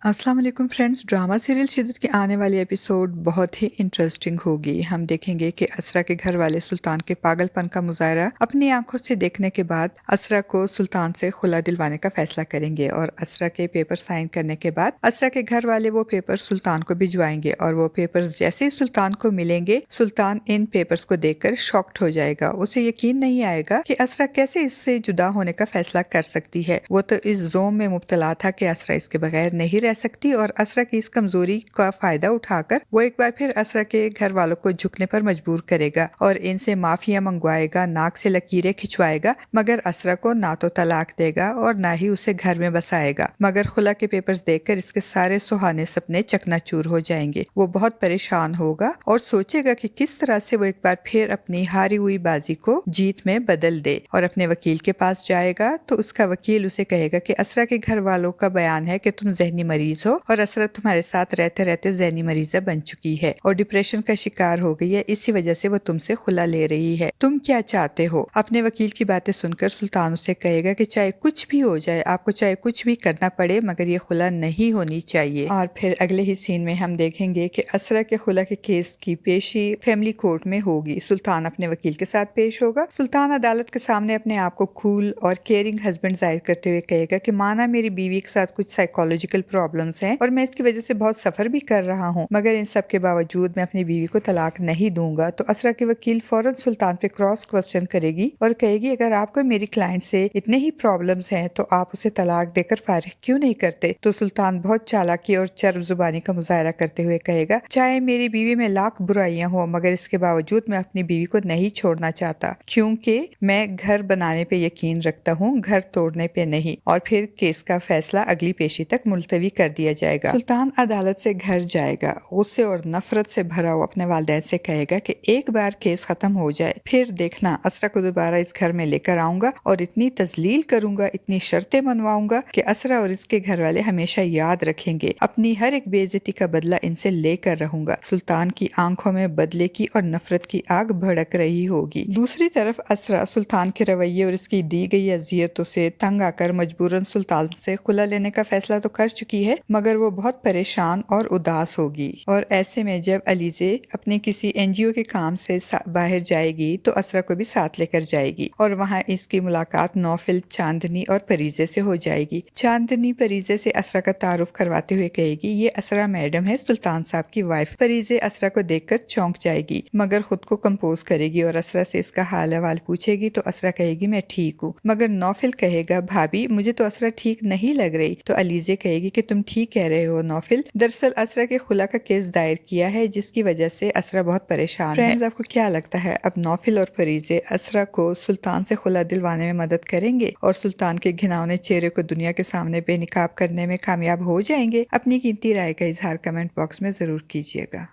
अस्सलाम वालेकुम friends. Drama serial शिद्दत की आने वाली एपिसोड बहुत ही इंटरेस्टिंग होगी। हम देखेंगे कि असरा के घर वाले सुल्तान के पागलपन का मुजाहरा अपनी आंखों से देखने के बाद असरा को सुल्तान से खुला दिलवाने का फैसला करेंगे और असरा के पेपर साइन करने के बाद असरा के घर वाले वो पेपर सुल्तान को भिजवाएंगे और वो पेपर्स जैसे ही सुल्तान को मिलेंगे, सुल्तान इन पेपर्स को देखकर शॉक्ड हो जाएगा। उसे यकीन नहीं आएगा कि असरा कैसे इससे जुदा होने का फैसला कर सकती है। वो तो इस जोम में मुब्तला था कि असरा इसके बगैर नहीं रह सकती और असरा की इस कमजोरी का फायदा उठाकर वो एक बार फिर असरा के घर वालों को झुकने पर मजबूर करेगा और इनसे माफिया मंगवाएगा, नाक से लकीरें खिंचवाएगा, मगर असरा को ना तो तलाक देगा और ना ही उसे घर में बसाएगा। मगर खुला के पेपर्स देखकर इसके सारे सुहाने सपने चकनाचूर हो जाएंगे। वो बहुत परेशान होगा और सोचेगा कि किस तरह से वो एक बार फिर अपनी हारी हुई बाजी को जीत में बदल दे और अपने वकील के पास जाएगा तो उसका वकील उसे कहेगा कि असरा के घर वालों का बयान है कि तुम जहनी मरीज हो और असरा तुम्हारे साथ रहते रहते जहनी मरीजा बन चुकी है और डिप्रेशन का शिकार हो गई है, इसी वजह से वो तुमसे खुला ले रही है। तुम क्या चाहते हो? अपने वकील की बातें सुनकर सुल्तान उसे कहेगा कि चाहे कुछ भी हो जाए, आपको चाहे कुछ भी करना पड़े, मगर ये खुला नहीं होनी चाहिए। और फिर अगले ही सीन में हम देखेंगे कि असरा के खुला के केस की पेशी फैमिली कोर्ट में होगी। सुल्तान अपने वकील के साथ पेश होगा। सुल्तान अदालत के सामने अपने आप को कूल और केयरिंग हस्बैंड जाहिर करते हुए कहेगा कि माना मेरी बीवी के साथ कुछ साइकोलॉजिकल प्रॉब्लम्स हैं और मैं इसकी वजह से बहुत सफर भी कर रहा हूँ, मगर इन सब के बावजूद मैं अपनी बीवी को तलाक नहीं दूंगा। तो असरा के वकील फौरन सुल्तान पे क्रॉस क्वेश्चन करेगी और कहेगी अगर आपको मेरी क्लाइंट से इतने ही प्रॉब्लम्स हैं तो आप उसे तलाक देकर फारिग क्यों नहीं करते? तो सुल्तान बहुत चालाकी और चर्ब जुबानी का मुजाहरा करते हुए कहेगा चाहे मेरी बीवी में लाख बुराइयां हो, मगर इसके बावजूद मैं अपनी बीवी को नहीं छोड़ना चाहता, क्योंकि मैं घर बनाने पे यकीन रखता हूँ, घर तोड़ने पे नहीं। और फिर केस का फैसला अगली पेशी तक मुलतवी कर दिया जाएगा। सुल्तान अदालत से घर जाएगा, गुस्से और नफरत से भरा हुआ अपने वालिदैन से कहेगा कि एक बार केस खत्म हो जाए फिर देखना असरा को दोबारा इस घर में लेकर आऊंगा और इतनी तजलील करूंगा, इतनी शर्तें मनवाऊंगा कि असरा और इसके घर वाले हमेशा याद रखेंगे। अपनी हर एक बेइज्जती का बदला इनसे लेकर रहूंगा। सुल्तान की आंखों में बदले की और नफरत की आग भड़क रही होगी। दूसरी तरफ असरा सुल्तान के रवैये और इसकी दी गई अजियतों से तंग आकर मजबूरन सुल्तान से खुला लेने का फैसला तो कर चुकी है, मगर वो बहुत परेशान और उदास होगी। और ऐसे में जब अलीजे अपने किसी एनजीओ के काम से बाहर जाएगी तो असरा को भी साथ लेकर जाएगी और वहाँ इसकी मुलाकात नौफिल, चांदनी और परीजे से हो जाएगी। चांदनी परीजे से असरा का तारुफ करवाते हुए कहेगी ये असरा मैडम है, सुल्तान साहब की वाइफ। परीजे असरा को देखकर चौंक जाएगी, मगर खुद को कंपोज करेगी और असरा से इसका हाल अहवाल पूछेगी तो असरा कहेगी मैं ठीक हूँ, मगर नौफिल कहेगा भाभी मुझे तो असरा ठीक नहीं लग रही। तो अलीजे कहेगी कि तुम ठीक कह रहे हो नौफिल, दरअसल असरा के खुला का केस दायर किया है जिसकी वजह से असरा बहुत परेशान है। फ्रेंड्स, आपको क्या लगता है अब नौफिल और फरीजे असरा को सुल्तान से खुला दिलवाने में मदद करेंगे और सुल्तान के घिनौने चेहरे को दुनिया के सामने बेनकाब करने में कामयाब हो जाएंगे? अपनी कीमती राय का इजहार कमेंट बॉक्स में जरूर कीजिएगा।